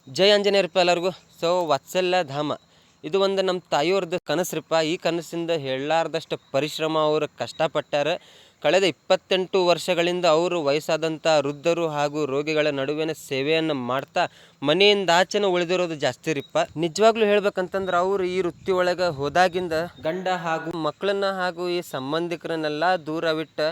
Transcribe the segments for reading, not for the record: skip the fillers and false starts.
ಜೈ ಆಂಜನೇಯರಪ್ಪ ಎಲ್ಲರಿಗೂ. ಸೊ ವಾತ್ಸಲ್ಯ ಧಾಮ ಇದು ಒಂದು ನಮ್ಮ ತಾಯಿಯವ್ರದ್ದು ಕನಸ್ರಿಪ್ಪ. ಈ ಕನಸಿಂದ ಹೇಳಲಾರ್ದಷ್ಟು ಪರಿಶ್ರಮ ಅವರು ಕಷ್ಟಪಟ್ಟಾರ. ಕಳೆದ 28 ವರ್ಷಗಳಿಂದ ಅವರು ವಯಸ್ಸಾದಂಥ ವೃದ್ಧರು ಹಾಗೂ ರೋಗಿಗಳ ನಡುವಿನ ಸೇವೆಯನ್ನು ಮಾಡ್ತಾ ಮನೆಯಿಂದ ಆಚೆನ ಉಳಿದಿರೋದು ಜಾಸ್ತಿ ರೀಪ್ಪ. ನಿಜವಾಗ್ಲೂ ಹೇಳ್ಬೇಕಂತಂದ್ರೆ ಅವರು ಈ ವೃತ್ತಿ ಒಳಗೆ ಹೋದಾಗಿಂದ ಗಂಡ ಹಾಗೂ ಮಕ್ಕಳನ್ನ ಹಾಗೂ ಈ ಸಂಬಂಧಿಕರನ್ನೆಲ್ಲ ದೂರವಿಟ್ಟು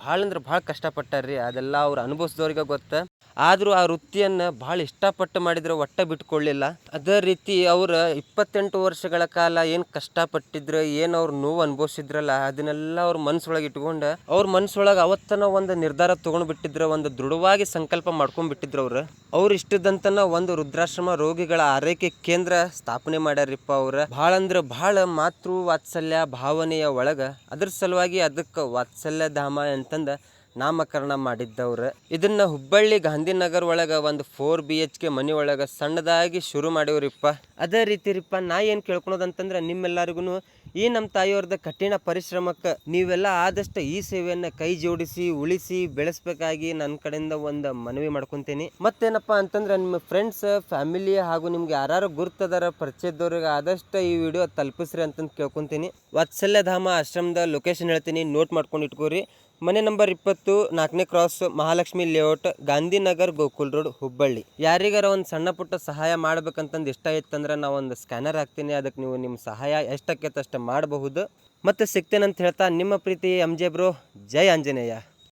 ಭಾಳ ಅಂದ್ರೆ ಭಾಳ ಕಷ್ಟಪಟ್ಟಾರ್ರಿ. ಅದೆಲ್ಲ ಅವ್ರು ಅನುಭವಿಸಿದವ್ರಿಗೆ ಗೊತ್ತ. ಆದರೂ ಆ ವೃತ್ತಿಯನ್ನು ಭಾಳ ಇಷ್ಟಪಟ್ಟು ಮಾಡಿದ್ರೆ ಒಟ್ಟ ಬಿಟ್ಕೊಳ್ಳಿಲ್ಲ. ಅದೇ ರೀತಿ ಅವ್ರು 28 ವರ್ಷಗಳ ಕಾಲ ಏನು ಕಷ್ಟಪಟ್ಟಿದ್ರು, ಏನು ಅವ್ರು ನೋವು ಅನುಭವಿಸಿದ್ರಲ್ಲ, ಅದನ್ನೆಲ್ಲ ಅವ್ರ ಮನಸ್ಸೊಳಗೆ ಇಟ್ಕೊಂಡು ಅವ್ರ ಮನಸ್ಸೊಳಗೆ ಅವತ್ತನ ಒಂದು ನಿರ್ಧಾರ ತೊಗೊಂಡ್ಬಿಟ್ಟಿದ್ರು, ಒಂದು ದೃಢವಾಗಿ ಸಂಕಲ್ಪ ಮಾಡ್ಕೊಂಡ್ಬಿಟ್ಟಿದ್ರು. ಅವ್ರು ಇಷ್ಟದಂತನ ಒಂದು ವೃದ್ಧಾಶ್ರಮ ರೋಗಿಗಳ ಆರೈಕೆ ಕೇಂದ್ರ ಸ್ಥಾಪನೆ ಮಾಡ್ಯಾರಿಪ್ಪ. ಅವ್ರು ಭಾಳ ಅಂದ್ರೆ ಭಾಳ ಮಾತೃ ವಾತ್ಸಲ್ಯ ಭಾವನೆಯ ಒಳಗೆ ಅದ್ರ ಸಲುವಾಗಿ ಅದಕ್ಕೆ ವಾತ್ಸಲ್ಯ ಧಾಮ ಅಂತಂದು ನಾಮಕರಣ ಮಾಡಿದ್ದವ್ರು. ಇದನ್ನ ಹುಬ್ಬಳ್ಳಿ ಗಾಂಧಿನಗರ್ ಒಳಗೆ ಒಂದು 4 BHK ಮನೆ ಒಳಗೆ ಸಣ್ಣದಾಗಿ ಶುರು ಮಾಡಿವ್ರಿಪ್ಪ. ಅದೇ ರೀತಿ ರೀಪ್ಪ, ನಾ ಏನು ಕೇಳ್ಕೊಳೋದಂತಂದ್ರೆ ನಿಮ್ಮೆಲ್ಲರಿಗೂ ಈ ನಮ್ಮ ತಾಯಿಯವ್ರದ್ದು ಕಠಿಣ ಪರಿಶ್ರಮಕ್ಕೆ ನೀವೆಲ್ಲ ಆದಷ್ಟು ಈ ಸೇವೆಯನ್ನು ಕೈ ಜೋಡಿಸಿ ಉಳಿಸಿ ಬೆಳೆಸ್ಬೇಕಾಗಿ ನನ್ನ ಕಡೆಯಿಂದ ಒಂದು ಮನವಿ ಮಾಡ್ಕೊತೀನಿ. ಮತ್ತೇನಪ್ಪ ಅಂತಂದ್ರೆ ನಿಮ್ಮ ಫ್ರೆಂಡ್ಸ್ ಫ್ಯಾಮಿಲಿ ಹಾಗೂ ನಿಮ್ಗೆ ಯಾರು ಗುರ್ತದಾರ ಪರಿಚಯದವ್ರಿಗೆ ಆದಷ್ಟು ಈ ವಿಡಿಯೋ ತಲುಪಿಸ್ರಿ ಅಂತಂದು ಕೇಳ್ಕೊತೀನಿ. ವಾತ್ಸಲ್ಯಧಾಮ ಆಶ್ರಮದ ಲೊಕೇಶನ್ ಹೇಳ್ತೀನಿ, ನೋಟ್ ಮಾಡ್ಕೊಂಡು ಇಟ್ಕೋರಿ. ಮನೆ ನಂಬರ್ 20, 4ನೇ cross, Mahalakshmi layout, Gandhinagar, Gokul road, Hubballi. ಯಾರಿಗಾರ ಒಂದು ಸಣ್ಣ ಪುಟ್ಟ ಸಹಾಯ ಮಾಡ್ಬೇಕಂತಂದು ಇಷ್ಟ ಇತ್ತಂದ್ರೆ ನಾವು ಒಂದು ಸ್ಕ್ಯಾನರ್ ಹಾಕ್ತೀನಿ. ಅದಕ್ಕೆ ನೀವು ನಿಮ್ಮ ಸಹಾಯ ಎಷ್ಟಕ್ಕೆ ಅಷ್ಟು ಮಾಡಬಹುದು. ಮತ್ತೆ ಸಿಗ್ತೇನೆ ಅಂತ ಹೇಳ್ತಾ ನಿಮ್ಮ ಪ್ರೀತಿ MJ ಬ್ರೋ. ಜೈ ಆಂಜನೇಯ.